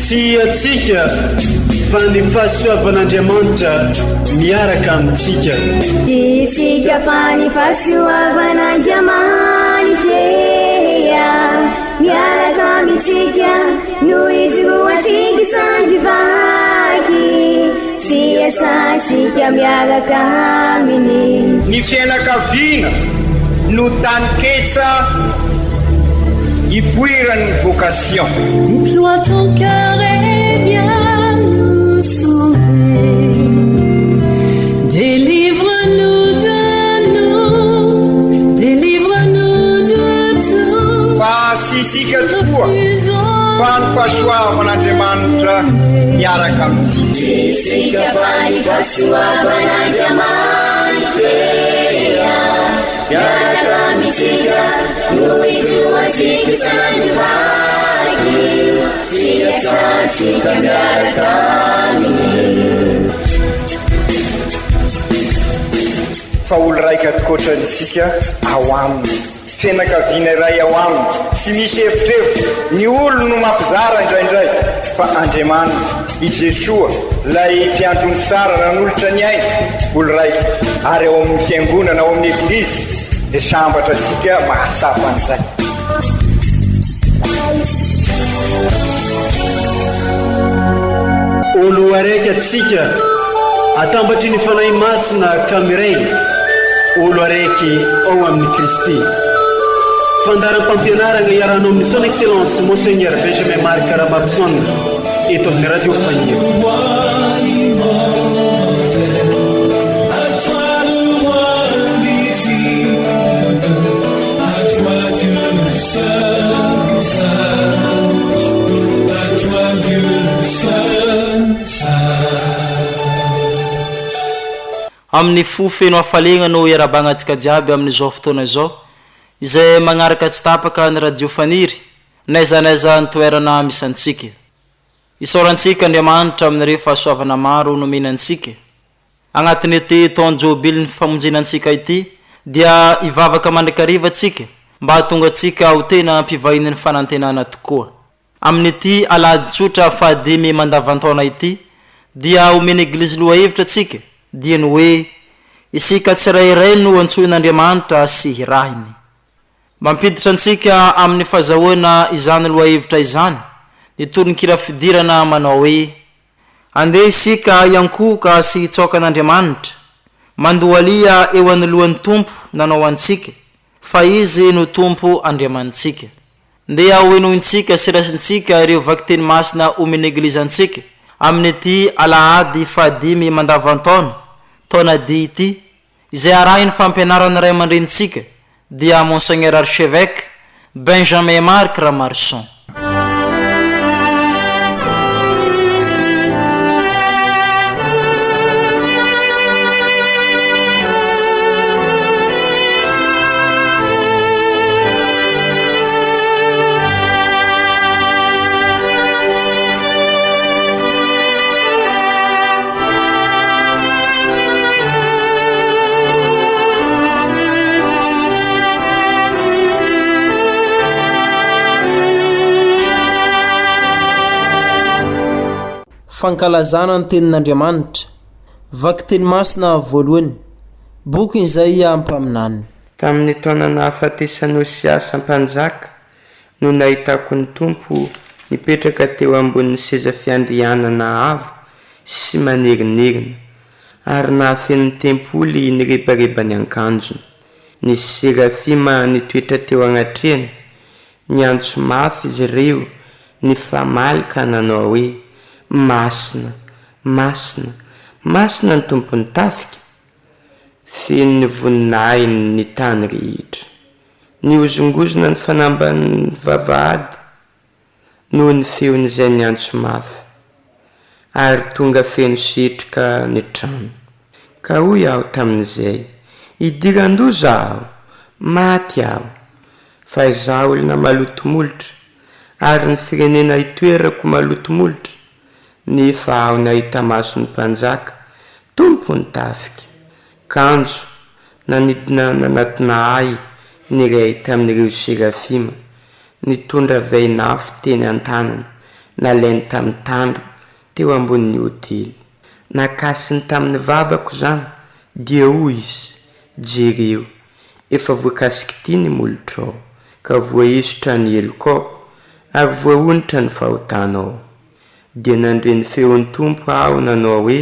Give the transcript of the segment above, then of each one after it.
sy atsika fa ny fahasoavan'Andriamanitra miaraka amintsika. Isika fa ny fahasoavan'Andriamanitra miaraka amintsika noho izy roantsika sandrivaky sy asantsika miaraka aminy. Ny fianakaviana no taniketsa ipoiran'ny vocation. Déploie ton cœur et viens nous sauver. Délivre-nous de tout. Fa sisika tokoa fa ny fahasoavan'Andriamanitra miaraka amintsika. Sisika fa ny fahasoavan'Andriamanitra miaraka amintsika noho izy roantsika sandrivaky sy asantsika miaraka aminy. Fa olo raika atikoatran'isika ao aminy, fianakaviana iray ao aminy, tsy misy hevitrevitra. Ny olo no mampizara indraindray, fa Andriamanitra i Jesoa lay mpiandrony tsara ranolotra ny aina olo raika, ary ao amin'ny fiangonana ao amin'ny eglizy dia sambatra antsika mahasapa an'izay. Olo araiky atsika atambatry ny fanahy masina kamiray, olo araiky ao amin'ny Kristy. Fandaram-pampianarana iaranao amin'ny son excellence Monseigneur Benjamin Marc Caramarson eto amin'ny radio Fagnier. Amin'ny fo feno hafalena no iarabagnantsika jiaby amin'izao fotoana izao izay magnaraka tsy tapaka ny radio Faniry naiza ny toerana misy antsika. Isaorantsika Andriamanitra amin'ireo fahasoavana maro no mihinantsika. Agnatin'ity taona jobily ny famonjinantsika ity dia ivavaka mandrakariva antsika mba hahatonga antsika ho tena mpivahiny ny fanantenana tokoa. Amin'ity alahady tsotra fahadimy mandavantaona ity dia omeny eglizy loha hevitra antsika dia ny hoe isika tsirairay no antsoin'Andriamanitra sy hirahiny. Mampiditra antsika amin'ny fahazahoana izany loha hevitra izany ny toronkira fidirana manao hoe andeha isika iankoka sy hitsoaka an'Andriamanitra mandoalia eo anoloan'ny Tompo nanao antsika fa izy no Tompo Andriamanitsika. Ndeha hoenointsika sy rasintsika ireo vakiteny masina omeny eglizantsika amin'ity alahady fahadimy mandavantaona taona dia ity izay arahiny fampianarana ray aman-drenitsika dia Monseigneur Archevêque Benjamin Marc Caramarson. Fankalazana ny tenin'Andriamanitra, vakiteny masina voalohany, boky izay ampaminany. Tamin'ny taonana hafatesany Osiasa mpanjaka no nahitako ny Tompo nipetraka teo ambonin'ny seza fiandrianana avo sy manerinnerina, ary nahafen'ny tempoly nirebareba ny akanjony. Ny serafima nitoetra teo agnatrehany, niantso mafy izy ireo, ny famalika nanao hoe masina, masina, masina ny tompony tafika. Feno ny voninahiny ny tany rehetra. Ny ozongozona ny fanamban'ny vavahady noho ny feon'izay niantso mafy, ary tonga feno setroka ny trano. Ka hoy aho tamin'izay, idiran-doza aho, maty aho, fa izaho olona maloto molotra, ary ny firenena itoerako maloto molotra. Nefa aho nahita maso ny mpanjaka, tompony tafika. Kanjo nanidina nanatina ay ny iray tamin'ireo serafima, nitondra vainafo teny an-tanany, nalainy tamin'ny tandro teo ambonin'ny hotely. Nakasiny tamin'ny vavako zany dia hoy izy, jereo, efa voakasiky ty ny molotrao, ka voahisotra ny elikao ary voaonitra ny fahotanao. Dia nandreny feon'ny tompo aho nanao hoe,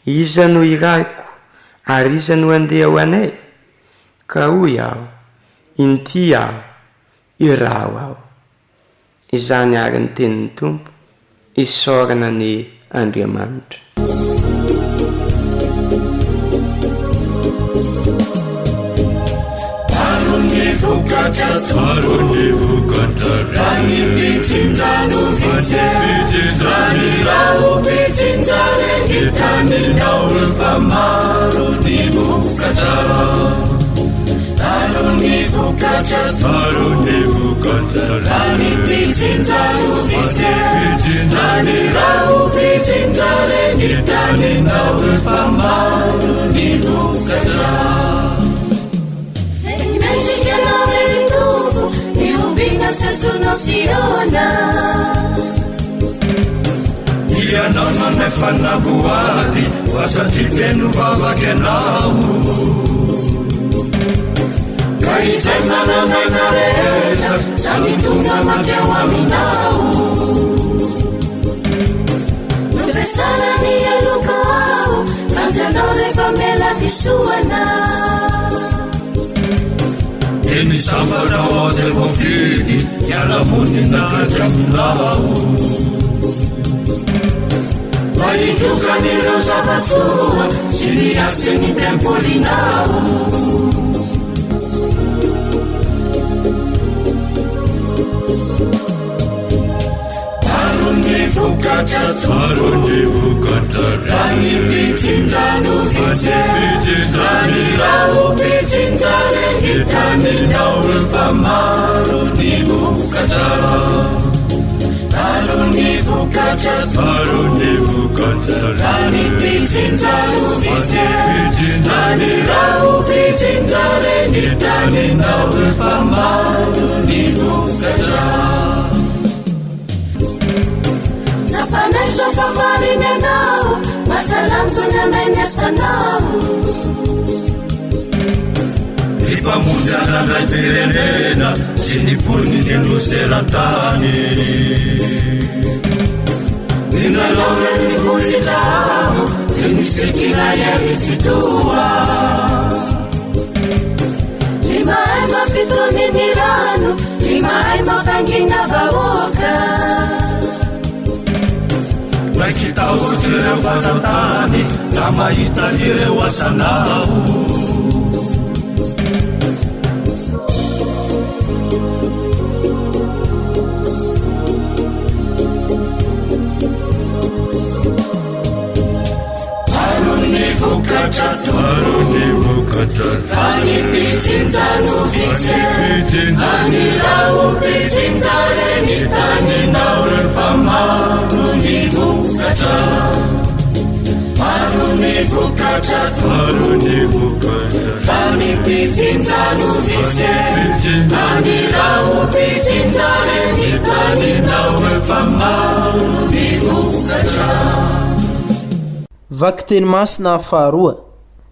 iza no iraiko ary iza no andeha ho anay? Ka hoy aho, inty aho, irao aho. Izany ary ny tenin'ny tompo, isaorana ny Andriamanitra. Ianao non fanavoady vasatipenu vavakenao kaizay mananana rehetra samy tonga makeo aminao nofesana ny aloka ao kanjanao rehefa mela fisoana eny sambanao azy vao fidy iaramonina adraminao Vaikukanireo zavatsoa sy niasiny tempolinao Arony vokatra Rani pitsinjano vitse Rani rao pitsinjare Hitaninao famaro ni vokatra Aroni vokatra Rani pitsinjano vitse Rani rao pitsinjare Hitaninao famaro ni vokatra Zafanay sofamariny anao Matalanjony anay niasanao Ipamonjy anandray pirenena Sy niponiny noserantany Ninalaona ny vozitrao Nisikina yarisitoa Limahay mapitony ny rano Limahay mafangina vahoaka Nakitaotr'ireo vazantany Na mahita ireo asanao Rani pitsinjano vitse Rani rao pitsinjare Hitaninao famaro ni vokatra Maro ni vokatra Rani pitsinjano vitse Rani rao pitsinjare Hitaninao famaro ni vokatra Vaky teny masina faharoa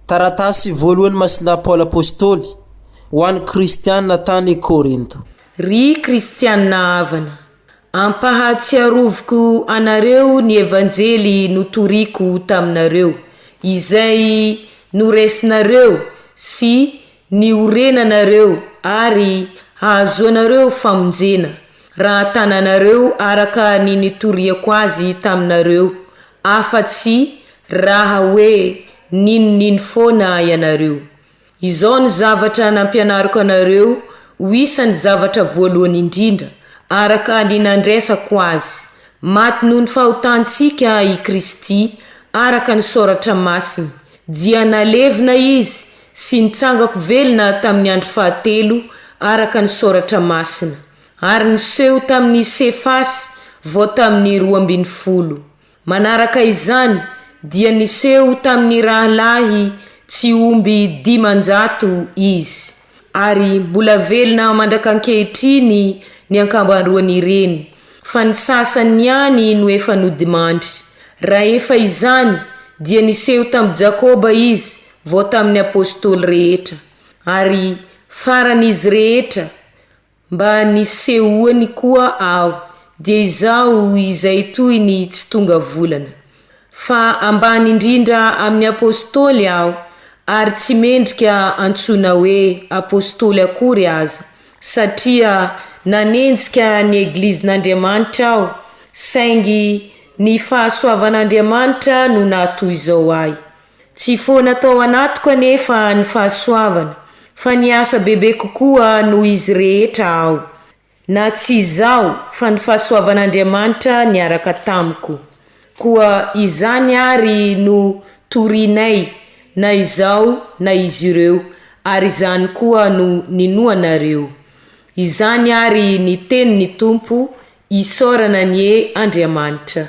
taratasy voalohany masina Paul apôstôly ho an'ny kristianina tany Korinto. Ry kristianina havana, ampahatsiaroviko anareo ny evanjely notoriko taminareo, izay noresinareo sy niorenanareo ary hahazoanareo famonjena, raha tananareo araka ny nitoriako azy taminareo, afa-tsy raha hoe ninonino foana ianareo. Izao ny zavatra nampianariko anareo ho isan'ny zavatra voalohany indrindra araka ny nandresako azy, maty noho ny fahotantsika i Kristy araka ny soratra masina, dia nalevina izy sy nitsangako velona tamin'ny andro fahatelo araka ny soratra masina, ary niseho tamin'ny Sefasy vao tamin'ny 12. Manaraka izany dia niseho tamin'ny rahalahy tsy omby 500 izy, ary mbola velona mandrakankehitriny ny ankambandroany ireny, fa ny sasany ihany no efa nodimandry. Raha efa izany dia niseho tamin'i Jakoba izy vao tamin'ny apôstôly rehetra, ary faran'izy rehetra mba nisehoany koa aho, dia izaho izay toy ny tsy tonga volana. Fa ambany indrindra amin'ny apôstôly aho, ary tsy mendrika antsona hoe apôstôly akory aza, satria nanenjika ny eglizin'Andriamanitra aho, saingy ny fahasoavan'Andriamanitra no natoy izao ahy. Tsy foana tao anatiko anefa ny fahasoavana, fa ny asa bebe kokoa no izy rehetra aho. Na tsy izao fa ny fahasoavan'Andriamanitra niaraka tamiko. Koa izany ary no torinay, na izao na izy ireo, ary izany koa no ninoanareo. Izany ary ny teny ny Tompo, isaorana ny e Andriamanitra.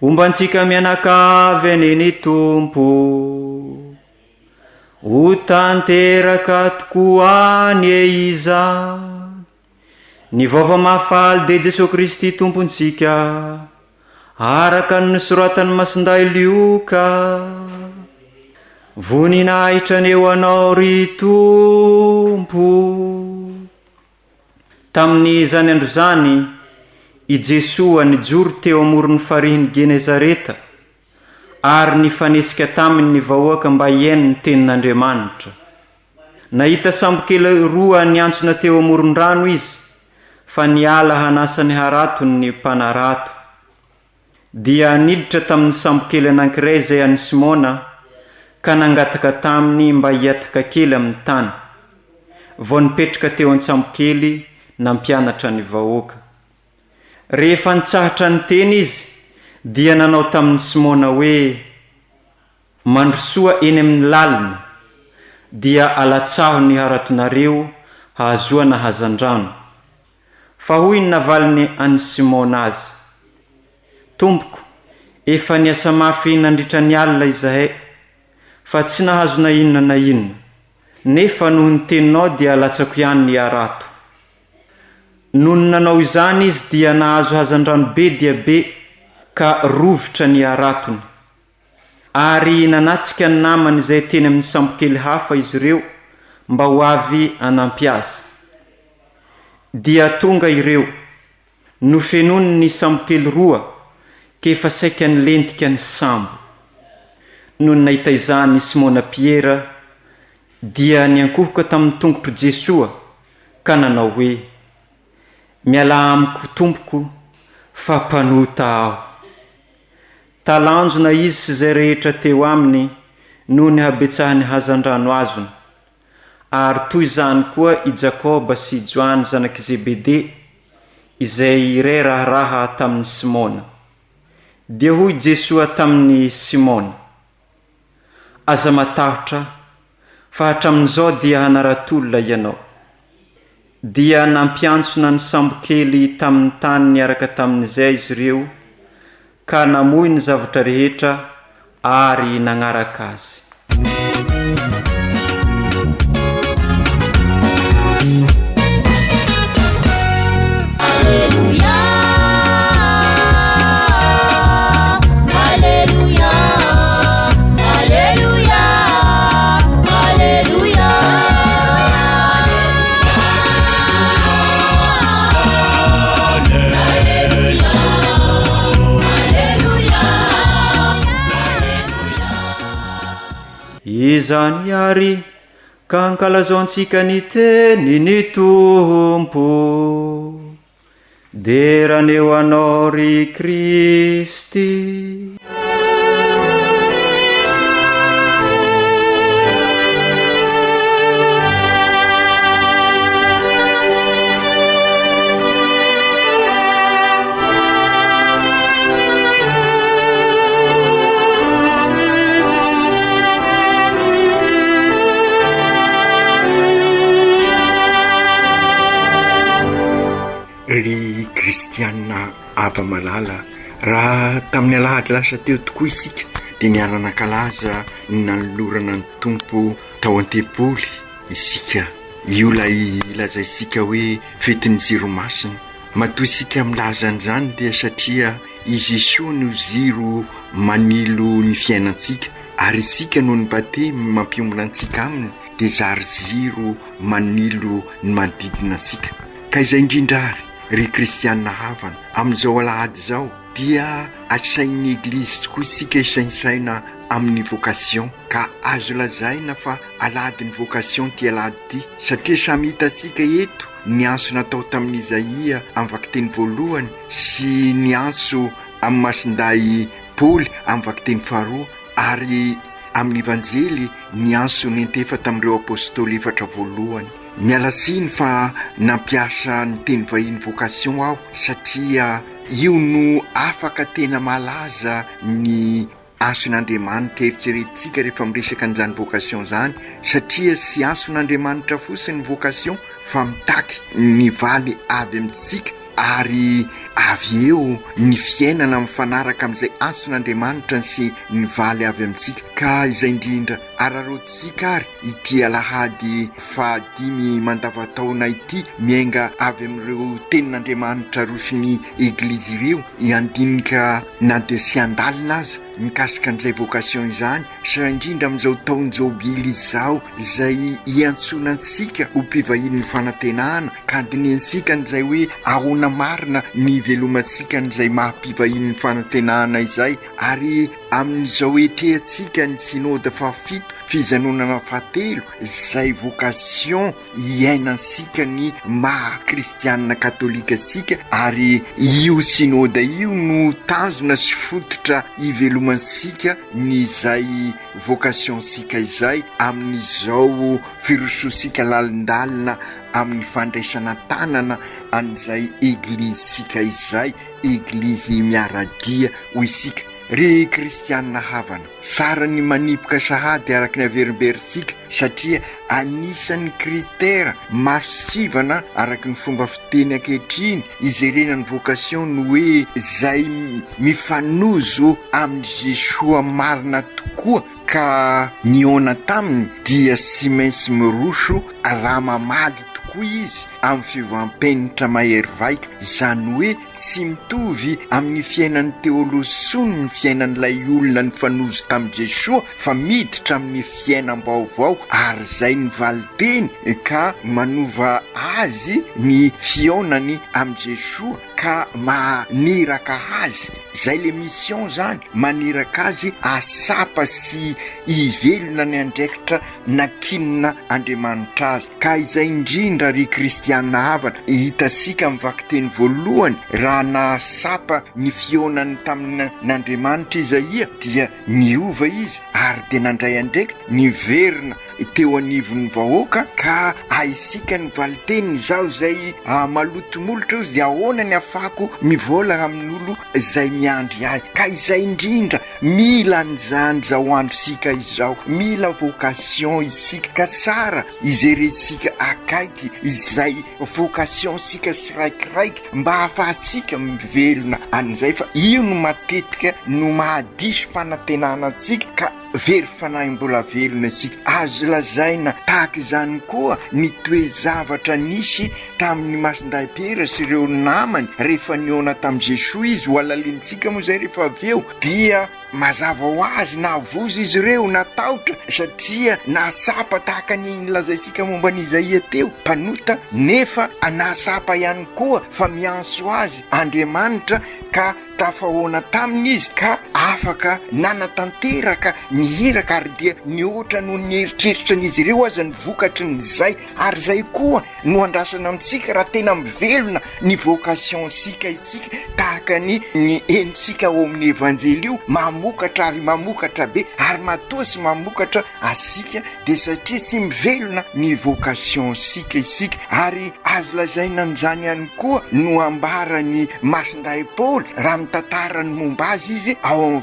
Ombantsika mianakavy aneny Tompo, ho tanteraka tokoa ny iza, ny vaova mahafaly de Jesosy Kristy Tompontsika, araka ny soratany Masinday Lioka. Voninahitra neo anao ry Tompo. Tamin'ny zany andro zany, i Jesoa nijoro teo amoron'ny farihiny Genezareta, ary nifanesika taminy ny vahoaka mba hiaino ny tenin'Andriamanitra. Nahita sambo kely roa niantsona teo amoron-drano izy, fa niala hanasa ny haratony ny mpanarato. Dia niditra tamin'ny sambo kely anankiray izay an'i Simona, ka nangataka taminy mba hiataka kely amin'ny tany. Vao nipetraka teo an-tsambo kely nampianatra ny vahoaka. Rehefa nitsahatra ny teny izy, dia nanao tamin'ny Simona hoe, mandrosoa eny amin'ny lalina, dia alatsaho ny haratonareo hahazoana hazandrano. Fa hoy ny navaliny an'i Simona azy, Tompoko, efa niasa mafy nandritra ny alina izahay, fa tsy nahazo na inona na inona, nefa noho ny teninao dia alatsako ihany ny harato. Noho ny nanao izany izy dia nahazo hazandrano be dia be, ka rovitra ny haratony. Ary nanatsika ny namany izay teny amin'ny sambo kely hafa izy ireo, mba ho avy anampy azy. Dia tonga ireo, nofenony ny sambo kely roa, kefa saika ny lentika ny sambo. Noho ny nahita izany Simona Piera, dia niankohoka tamin'ny tongotro Jesoa, ka nanao hoe, miala amiko Tompoko, fa mpanota aho. Talanjona izy sy zay rehetra teo aminy noho ny habetsahany hazandrano azony. Ary toy izany koa i Jakoba sy Joany zanaky Zebede, izay iray raharaha tamin'ny Simona. Dia hoy Jesoa tamin'ny Simona, aza matahotra, fa hatramin'izao dia hanaratolona ianao. Dia nampiantsona ny sambo kely tamin'ny tany niaraka tamin'izay izy ireo, ka namoy ny zavatra rehetra ary nagnaraka azy. izany ary ka ankalazaontsika ny teny ny tompo de raneo anao ry Kristy. Ry kristianina ava malala, raha tamin'ny alahady lasa teo tokoa isika dia niarana-kalaza nanolorana ny tompo tao an-tempoly isika io lay ilazaisika hoe fetin'ny jiro masina. Matoa isika milaza an'izany dia satria i Jesosy no jiro manilo ny fiainantsika ary isika no ny batemy mampiombona antsika aminy dia zary jiro manilo ny manodidina antsika. Ka izay indrindrary ry kristianina havana amin'izao alahady izao dia asain'ny eglizy tokoa isika isainsaina amin'ny vocation ka azo lazaina fa alady ny vocation ty alady ty satria samy hitantsika eto ny anso natao tamin'ny Isaia amin'ny vakiteny voalohany sy ny anso amin'ny masinday Paoly amin'ny vakiteny faharoa ary amin'ny evanjely ny anso nentefa tamin'ireo apôstôly 4 voalohany. Mialasiny fa nampiasa ny teny vahiny vocation aho satria io no afaka tena malaza ny ason'Andriamanitra eritreretintsika rehefa miresaka an'izany vocation zany satria sy ason'Andriamanitra fotsiny ny vocation fa mitaky ny valy avy amintsika ary avy eo ny fiainana mifanaraka amin'izay ason'Andriamanitra sy ny valy avy amintsika. Ka izay indrindra ararotsika ary ity alahady fahadimy mandavataona ity miainga avy amin'ireo tenin'Andriamanitra rosiny eglizy ireo iandinika na dia sy andalina aza mikasika an'izay vocation izany sa indrindra amin'izao taony jobily izao izay iantsonantsika ho mpivahin'ny fanantenana ka andiniantsika n'izay hoe ahona marina ny velomantsika n'izay mahampivahin'ny fanantenana izay ary amin'izao etrehantsika ny synode fafito fizanonana fahatelo izay vocation iainansika ny maha-kristianina katolika sika ary io synode io no tanjona sy fototra ivelomansika ny izay vocation sika izay amin'izao firososika lalindalina amin'ny fandraisana tanana an'izay eglizy sika izay eglizy miaradia ho isika. Ry kristianina havana sara ny manipoka sahady araky ny averimberintsika satria anisan'ny kritera masivana araky ny fomba fiteny ankehitriny izerenany vocation no hoe zay mifanozo amin'ny Jesosy marina tokoa ka niona taminy dia sy mainsy miroso raha mamaly tokoa izy amin'ny fivampenitra mahery vaika zany hoe tsy mitovy amin'ny fiainan'ny teolosony ny fiainan'ilay olona ny fanozo tamin'i Jesosy fa miditra amin'ny fiainam-baovao ary zay ny valiteny ka manova azy ny fionany amin'ny Jesosy ka maniraka azy zay le mission zany maniraka azy asapa sy ivelona ny andraikitra nakinina Andriamanitra azy. Ka izay indrindra ry kristianina havana hitasika amin'ny vakiteny voalohany raha nasapa ny fionany tamin'Andriamanitra Isaia dia niova izy ary dia nandray andraikitra niverina teo anivon'ny vahoaka ka aisika ny valiteniny zao zay malotomolotra izy dia ahoana ny afako mivola amin'olo zay miandry ahy. Ka izay indrindra mila nyzany zao andro sika izao mila vocation isika ka tsara izeresika akaiky izay vocation sika siraikiraiky mba hahafahatsika mivelona an'izay fa io no matetika no mahadisy fanantenana antsika ka very fanahy mbola velona isika. Azo lazaina tahaka izany koa ny toe-zavatra nisy tamin'ny masinday Piera sy ireo namany rehefa niona tamin'i Jesosy izy ho alalintsika moa zay rehefa avy eo dia mazava ho azy nahavozy izy ireo natahotra satria nasapa tahaka ny lazaisika momba ny Isaia teo mpanota nefa nasapa ihany koa fa mianso azy Andriamanitra ka tafahoana tamin'izy ka afaka nanatanteraka nihiraka ary dia nioatra no nieritreritra n'izy ireo aza ny vokatry nyzay ary zay koa no andrasana amintsika raha tena mivelona ny vocation sika isika tahaka ny enitsika ao amin'ny evanjely io mamokatra ary mamokatra be ary matoa sy mamokatra asika de satria sy mivelona ny vocation sika isika ary azo lazaina n'izany ihany koa no ambarany masinday Paoly raha mitantara ny momba azy izy ao amin'ny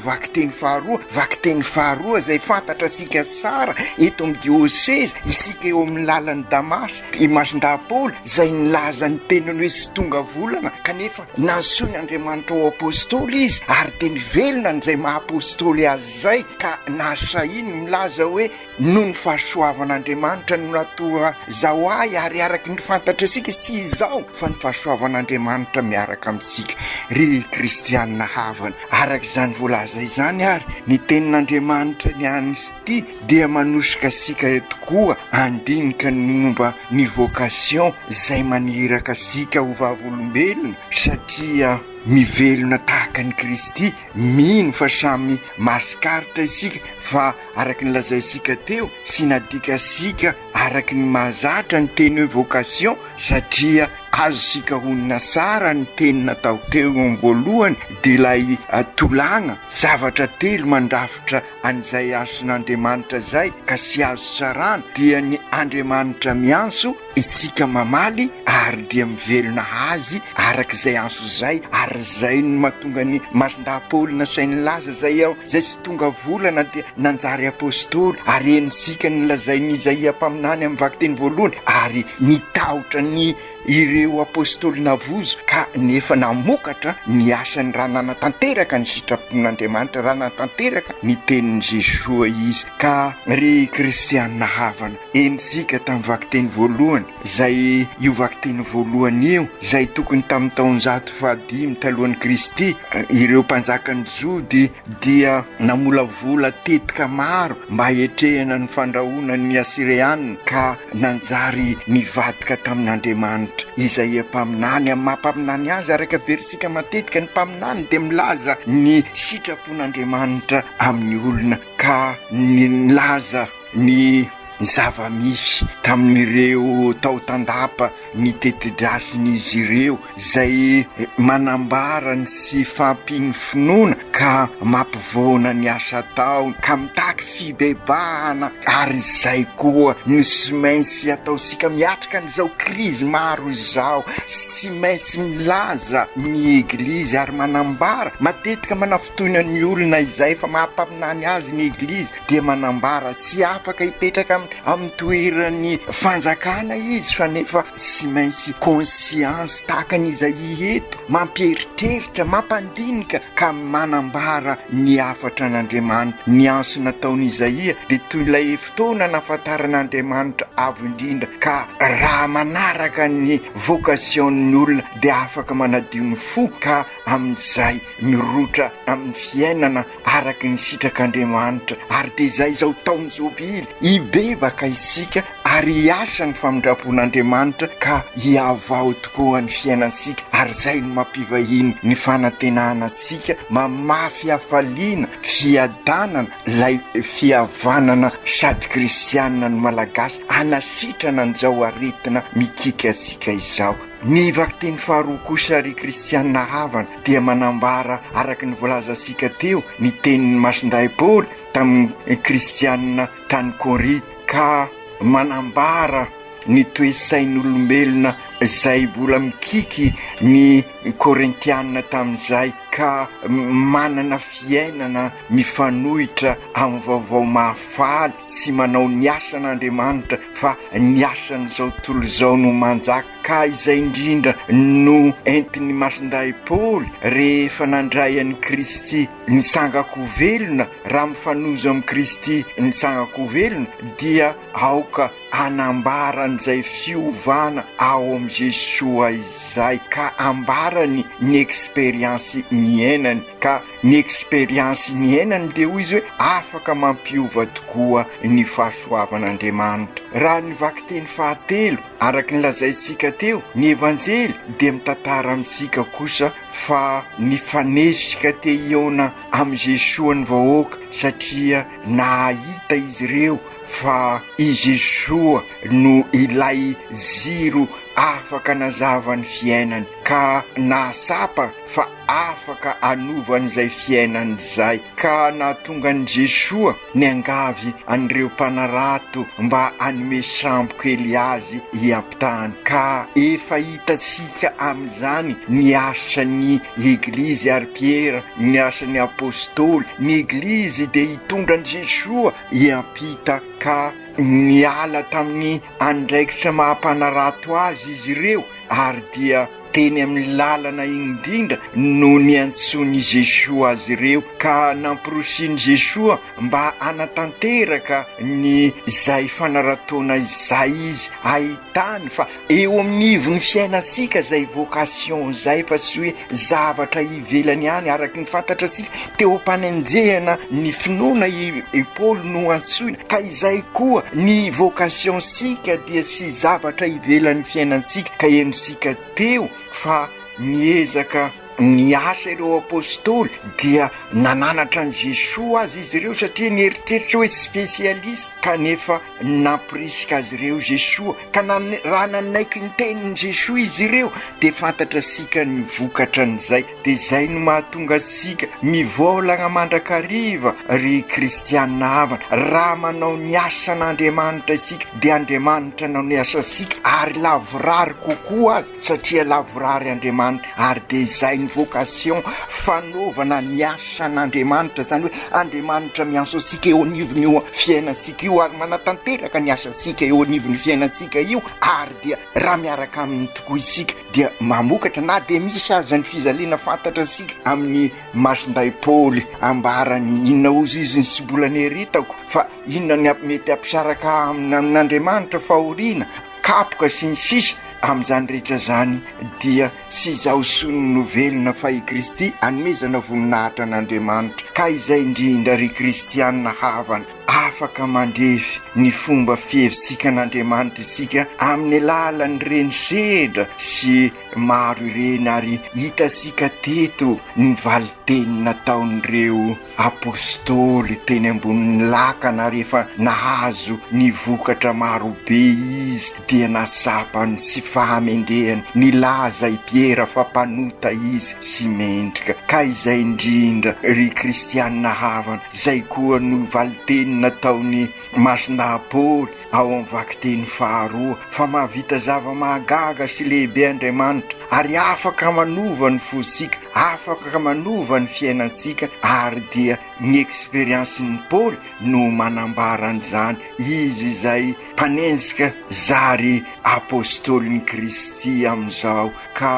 vakiteny faharoa zay fantatra sika sara eto amin'ny diocese isika eo amin'ny lalan'ny Damasy i masinda Paoly zay nilaza ny teniny hoe sy tonga volana kanefa nansoiny Andriamanitra ao apôstôly izy ary de nivelona n'izay maha-apôstôly azy zay ka nasahiny milaza hoe no ny fahasoavan'Andriamanitra no natoa zao ahy ary araky ny fantatra sika sy izao fa ny fahasoavan'Andriamanitra miaraka amintsika ry kristianina havana araka izany voalaza izany ary ny tenin'Andriamanitra ny an'izy ity dia manosika sika tokoa andinika ny momba ny vocation zay maniraka sika ho vavolombelona satria mivelona tahaka ny Kristy mino fa samy masikaritra isika fa araky ny lazaisika teo sy nadika sika araky ny mahazatra ny teny hoe vocation satria azo sika honina sara ny teny natao teo am-boalohany de ilay tolagna zavatra telo mandrafitra an'izay ason'Andriamanitra zay ka sy azo sarana dia ny Andriamanitra mianso isika mamaly ary dia mivelona azy arak'izay anso zay ary zay no mahatonga ny masinda Paoly nasainy laza zay ao zay sy tonga volana dia nanjary apôstôly ary enisika ny lazainy Isaia mpaminany amin'ny vakiteny voalohany ary nitahotra ny ireo apôstôly navozo ka nefa namokatra ny asany raha nanatanteraka ny sitrapon'Andriamanitra raha nanatanteraka ny tenin'i Jesoa izy ka ry kristianina havana enisika tamin'ny vakiteny voalohany zay io vakiteny voalohany io zay tokony tamin'ny taon'ny 115 talohan'ny Kristy ireo mpanjakany Jody dia namolavola tetika maro mba hetrehana ny fandrahona ny Asireanina ka nanjary nivadika tamin'Andriamanitra Isaia mpaminany amin'ny mampaminany azy araka versika matetika ny mpaminany de milaza ny sitrapon'Andriamanitra amin'ny olona ka nilaza ny zava-misy tamin'ireo tao tandapa ny tetidrasin'izy ireo zay manambarany sy fampiny finoana ka mampivoana ny asa tao ka mitaky fibebahana ary zay koa ny sy mainsy ataosika miatrika n'izao krizy maro izao sy mainsy milaza ny eglizy ary manambara matetika manafotoina ny olona izay fa mahampaminany azy ny eglizy dia manambara sy afaka hipetraka amin'ny toerany fanjakana izy fa nefa sy mainsy conscience tahaka n'izay eto mampieritreritra mampandinika ka manambara ny afatra n'Andriamanitra ny anso nataony Isaia de toy ilay fotoana nafantaran'Andriamanitra avo indrindra ka raha manaraka ny vocation'ny olona de afaka manadio ny fo ka amin'izay mirotra amin'ny fiainana araky ny sitrak'Andriamanitra ary de zay zao taon'ny Jobily ibebaka isika ary hiasa ny famindrapon'Andriamanitra ka hiavao tokoa ny fiainansika ary zay no mampivahiny ny fanantenana sika mamafy hafaliana fiadanana lay fihavanana sady kristianina ny malagasy anasitrana n'izao aretina mikika asika izao ny vakiteny faharoa kosa ry kristianina havana dia manambara araky ny voalaza sika teo ny tenin'ny masinday Paoly tamin'ny kristianina tany Korita ka manambara ny toesain'olombelona zay mbola mikiky ny korintianina tamin'izay ka manana fiainana mifanohitra amin'ny vaovao mahafaly sy manao ny asan'Andriamanitra fa ny asan'izao tontolo izao no manjaka ka izay indrindra no entiny masinday Paoly rehefa nandray an'i Kristy ny sangako velona raha mifanozo amin'ny Kristy ny sangako velona dia aoka anambaran'izay fiovana ao amin'ny Jesoa izay ka ambarany ny eksperiansy ny ainany ka ny eksperiansy ny ainany dia hoy izy hoe afaka mampiova tokoa ny fahasoavan'Andriamanitra. Raha ny vaky teny fahatelo araky ny lazaintsika teo, ny evanjely dia mitantara amintsika kosa fa ny fanesika te hiona amin'ny Jesoa ny vahoaka satria nahita izy ireo fa i Jesoa no ilay ziro afaka nazava ny fiainany ka nasapa fa afaka anovany izay fiainany izay ka nahatonga ny Jesoa ny angavy an'ireo mpanarato mba hanome samboka kely azy hiampitany ka efa hitantsika amin'izany ny asan'ny eglizy ary Piera, ny asan'ny apôstôly. Ny eglizy dia hitondra ny Jesoa hiampita ka niala tamin'ny andraikitra mahampanarato azy izy ireo ary dia teny amin'ny lalana indrindra no niantsony Jesoa azy ireo ka nampirosiny Jesoa mba anatanteraka ny izay fanaratona izay izy ahitany fa eo amin'ny ivony fiainantsika izay vocation izay fa sy hoe zavatra ivelany ihany araky ny fantatra sika teo ampanenjehana ny finoana i Paoly no antsoina ka izay koa ny vocation sika dia sy zavatra ivelany fiainantsika ka enosika teo fa niezaka ny asa ireo apôstôly dia nananatra ny Jesoa azy izy ireo satria nieritreritra hoe spesialista kanefa nampirisika azy ireo Jesoa ka raha nanaiky ny tenin'ny Jesoa izy ireo dia fantatra sika ny vokatra n'izay dia izay no mahatonga sika mivolagna mandrakariva ry kristianina havana raha manao ny asan'Andriamanitra isika dia Andriamanitra nanao ny asa sika ary lavorary kokoa azy satria lavorary Andriamanitra ary dia izay vocation fanaovana ny asan'Andriamanitra zany hoe Andriamanitra mianso asika eo anivony io fiainansika io ary manatanteraka ny asasika eo anivony fiainansika io ary dia raha miaraka amin'ny tokoa isika dia mamokatra na dia misy aza ny fizaliana fantatra sika amin'ny masinday Paoly ambarany inona ozy izy ny sy mbola neritako fa inona ny mety ampisaraka amin'Andriamanitra fahoriana kapoka sy ny sisa amin'izany rehetra zany dia sy izaho sonony novelona fa i Kristy anomezana voninahitra an'Andriamanitra ka izay indrindra ry kristianina havana afaka mandrefy ny fomba fihevitsika an'Andriamanitra isika amin'ny alalan'ny reny sedra sy maro ireny ary hitasika teto ny valiteny nataon'ireo apôstôly teny ambonin'ny lakana rehefa nahazo ny vokatra maro be izy dia nasapany sy fahamendrehany nilaza i Piera fa mpanota izy sy mendrika ka izay indrindra ry kristianina havana izay koa no valiteny nataony masinda Paoly ao amin'ny vaky teny faharoa fa mahavita zava-mahagaga sy lehibe Andriamanitra ary afaka manova ny fosika afaka manova ny fiainansika ary dia ny eksperiansin'ny Paoly no manambaran'izany izy izay mpanenjika zary apôstôly ny Kristy amin'izao ka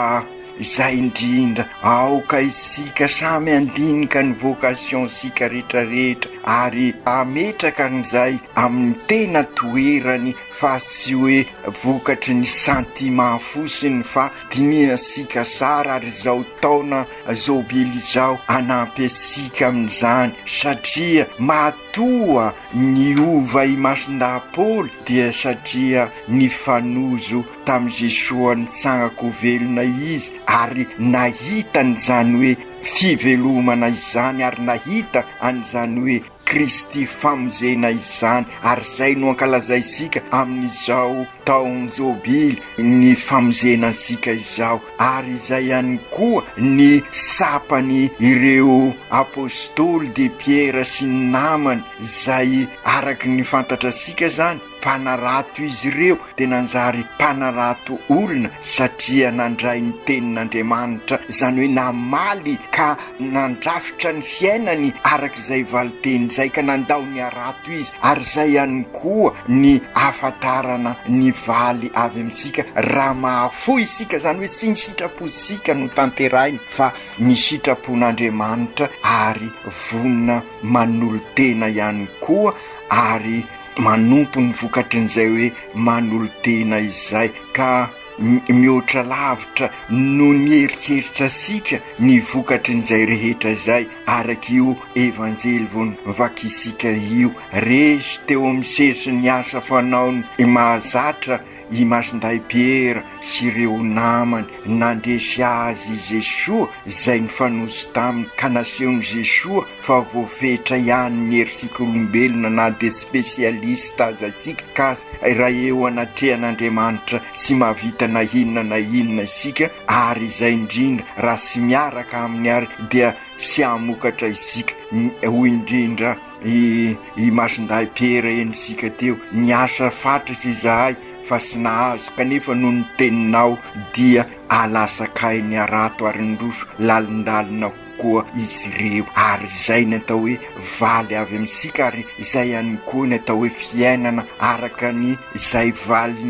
izay indrindra aoka isika samy andinika ny vocation sika rehetrarehetra ary ametraka n'izay amin'ny tena toerany fa sy hoe vokatry ny sentiment fosiny fa diniasika sara ary izao taona zobily izao anampy asika amin'izany satria matoa ny ova i masinda Paoly dia satria ny fanozo tamin'i Jesoa ny tsangako velona izy ary nahita n'izany hoe fivelomana izany ary nahita an'izany hoe Kristy famozena izany ary izay no ankalazaisika amin'izao taona jobily ny famozenasika izao ary izay ihany koa ny sapany ireo apôstôly de Piera sy ny namany izay araky ny fantatra sika zany mpanarato izy ireo dia nanjary mpanarato olona satria nandray ny tenin'Andriamanitra zany hoe namaly ka nandrafitra ny fiainany arak'izay valiteny izay ka nandao ny arato izy ary izay ihany koa ny afatarana ny valy avy amintsika raha mahafoy isika zany hoe sy ny sitraposika no tanterainy fa ny sitrapon'Andriamanitra ary vonina manolo tena ihany koa ary manompo ny vokatrin'izay hoe manolo tena izay ka mihoatra lavitra no nieritseritra sika ny vokatry n'izay rehetra zay araky io evanjely vo vakisika io resy teo amin'ny seritry ny asa fanaony mahazatra i Masinday Piera sy ireo namany nandresy azy Jesoa zay nifanozo taminy ka nasehony Jesoa fa voafetra ihany ny herisika olombelona na de spesialista aza sika ka raha eo anatrehan'Andriamanitra sy mahavita na inona isika ary izay indrindra raha sy miaraka amin'ny ary dia sy amokatra isika ho indrindra i Masinday Piera enisika teo niasa fatratra izahay fa sy nahazo kanefa noho ny teninao dia alasakay ny arato ary ndroso lalindalina koa izy ireo ary zay ny atao hoe valy avy amintsika ary zay ihany koa ny atao hoe fiainana araka ny zay valy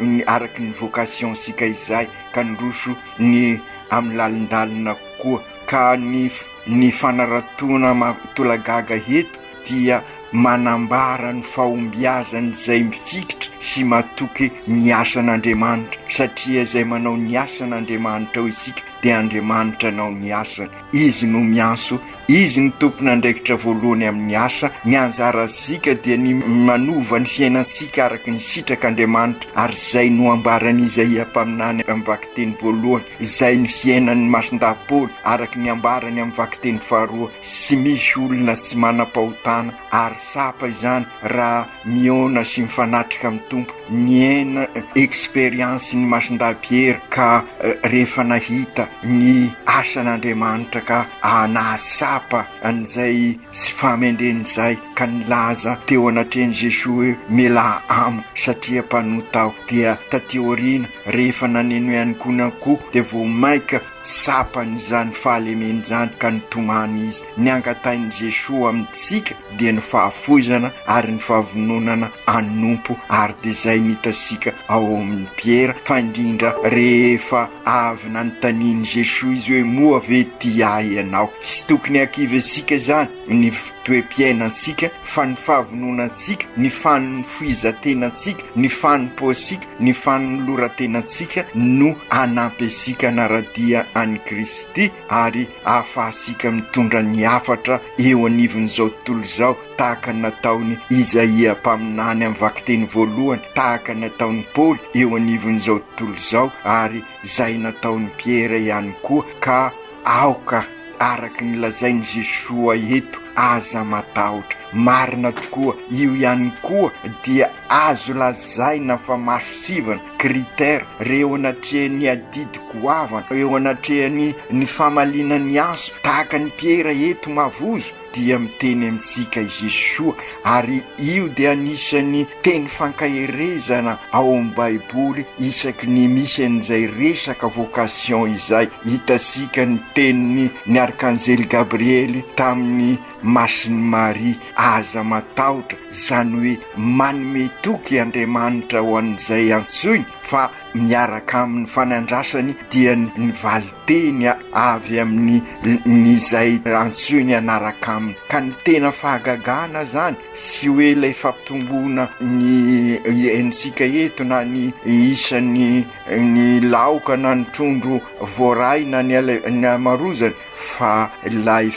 ny araky ny vocation sika izay ka ndroso ny amin'ny lalindalina koa ka ny fanaratona matolagaga eto dia manambara ny fahombiazany zay mifikitra sy matoky ny asan'Andriamanitra satria zay manao ny asan'Andriamanitra ho isika dia Andriamanitra nao ny asany izy no miaso izy ny tompona andraikitra voalohany amin'ny asa ny anjara sika dia ny manova ny fiainansika araky ny sitrak'Andriamanitra ary zay no ambarany Isaia mpaminany amin'ny vakiteny voalohany izay ny fiainan'ny Masindahy araky ny ambarany amin'ny vakiteny faharoa sy misy olona sy manam-pahotana ary sapa izany raha miona sy mifanatrika amin'ny tompo niaina experience ny Masindahy Piera ka rehefa nahita ny asan'Andriamanitra ka nahasapa an'izay sy famendreny zay ka nilaza teo anatreny Jesoa mela amo satria mpanota aho dia tateorina rehefa naneno ihany koa dia vo maika sapany zany fahalemeny zany ka nitomany izy ny angatainy Jesoa amintsika dia ny fahafoizana ary ny fahavononana anompo ary dia zay nitasika ao amin'ny Piera fa indrindra rehefa avy nanontaniany Jesoa izy hoe moa ve tia ianao sy tokony akivy asika zany ny toe-piainansika fa ny fahavononantsika ny fanofizatenantsika ny fanompoasika ny fanoloratenantsika no anampy asika naradia any Kristy ary ahafahasika mitondra ny hafatra eo anivon'izao tontolo izao tahaka nataony Isaia mpaminany amin'ny vakiteny voalohany tahaka nataony Paoly eo anivon'izao tontolo izao ary zay nataony Piera ihany koa ka aoka araky ny lazainy Jesoa eto aza matahotra marina tokoa io ihany koa dia azo lazaina fa masivana critère reo anatrehany adidy goavana eo anatrehany ny famalinany aso tahaka ny Piera eto mavozo dia miteny amintsika Jesoa ary io dia anisany teny fankaherezana ao amin'ny Baiboly isaky ny misy an'izay resaka vocation izay hitasika ny teniny ny arkanjely Gabriely tamin'ny masiny Maria aza matahotra zany hoe manome toky Andriamanitra ho an'izay antsoiny fa miaraka amin'ny fanandrasany dia ny valiteny avy amin'ny zay antsoiny anaraka aminy ka ny tena fahagagana zany sy hoe ilay fampitomboana ny ensika eto na ny isany ny laoka na ny trondro voaray na ny amarozany fa ilay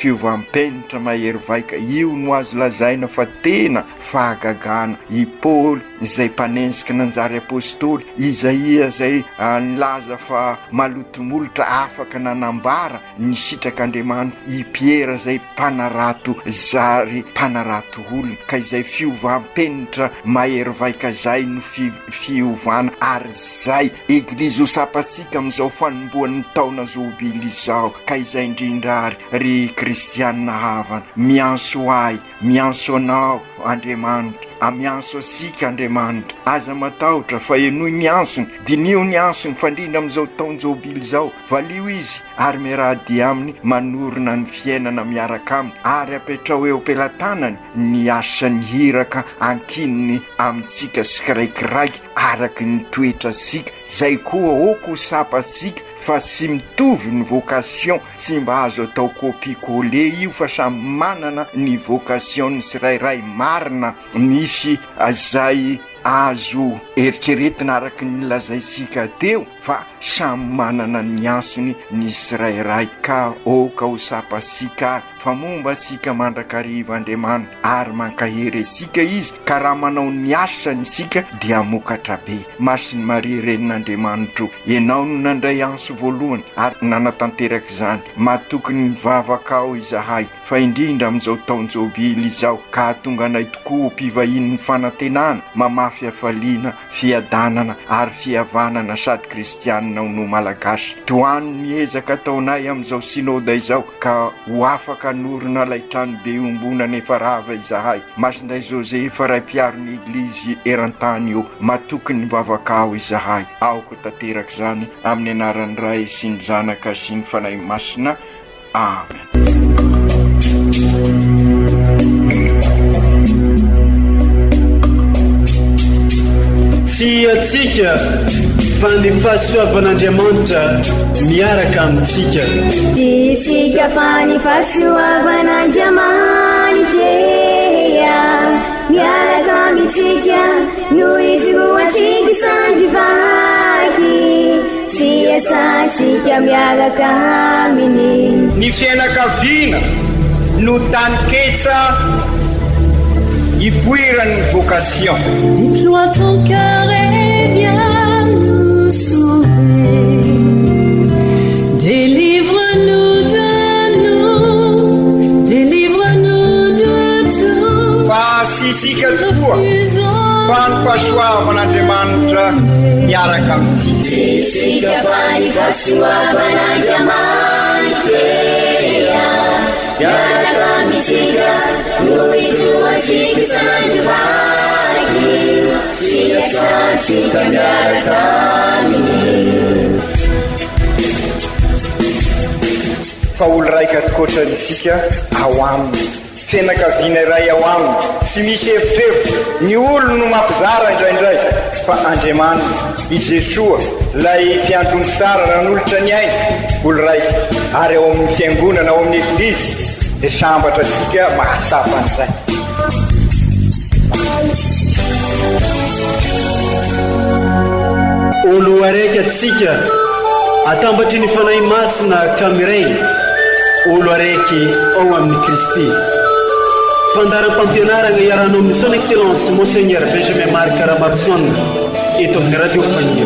fiovampenitra mahery vaika io no azo lazaina fa tena fahagagana i Paoly izay mpanensika nanjary apôstôly Isaia zay nilaza fa malotomolotra afaka nanambara ny sitrak'Andriamanitra i Piera zay mpanarato zary mpanarato olona ka izay fiovampenitra mahery vaika zay no fiovana ary zay eglizy ho sapasika amin'izao fanomboan'ny taona zobily izao ka izay indrindra ary ry kristianina havana mianso ahy mianso anao Andriamanitra amianso asika Andriamanitra aza matahotra fa enoy ny ansony dinio ny ansony fandrindra amin'izao taona zobily zao valio izy ary miarahady aminy manorona ny fiainana miaraka aminy ary apetrao eo ampelantanany ny asany hiraka ankininy amintsika sikiraikiraiky araky ny toetra sika zay koa oko sapasika fa sy mitovy ny vocation sy mba azo atao kopikole io fa samy manana ny vocation ny sirairay marina misy zay azo eritreretina araky ny lazaisika teo fa samy manana ny asony ny sirairay ka oka ho sapasika fa momba sika mandrakariva Andriamanitra ary mankahery isika izy ka raha manao ny asany sika dia mokatra be. Masiny Maria renin'Andriamanitra ianao no nandray anso voalohany ary nanatanteraky izany matokony ny vavakao izahay fa indrindra amin'izao taonjobily izao ka tonga anay tokoa mpivahiny ny fanantenana mamafy afaliana fiadanana ary fihavanana sady kristianina no malagasy. Toano miezaka ataonay amin'izao sinoda izao ka ho afaka norona lay trano be ombona nefa rava izahay. Masinday Josefa ray mpiaron'ny eglizy erantany io matokony ny vavakao izahay. Aoko tanteraka zany amin'ny anaran'ny Ray sy ny Zanaka sy ny Fanahy Masina. Amen. Tsy atsika fa ny fahasoavan'Andriamanitra miaraka amintsika. Isika fa ny fahasoavan'Andriamanitra miaraka amintsika noho izy ho atsika sandrivaky sy asantsika miaraka aminy. Ny fianakaviana no tany ketsa ipoiran'ny vocation. Déploie ton cœur et viens nous sauver. Délivre-nous de nous, délivre-nous de tout. Fa sisika tokoa fa ny fahasoavan'Andriamanitra miaraka amintsika. Sisika fa ny fahasoavan'Andriamanitra miaraka amintsika noho izy ho atsika sandrivaky sy asantsika miaraka aminy. Fa olo raika tokoatran'isika ao aminy fianakaviana iray ao aminy sy misy hevitrevitra ny olo no mampizara indraindray fa Andriamanitra i Jesoa lay mpiandrony tsara raha n'olotra ny aina olo raika ary ao amin'ny fiangonana ao amin'ny eglizy dia sambatra antsika mahasapa an'izay. Olo araiky atsika atambatry ny fanahy masina kamiray olo araiky ao amin'ny Kristy. Fandaram-pampianarana iarano amin'ny son excellence Monseigneur Benjamin Marc Ramarsson eto amin'ny Radio Fania.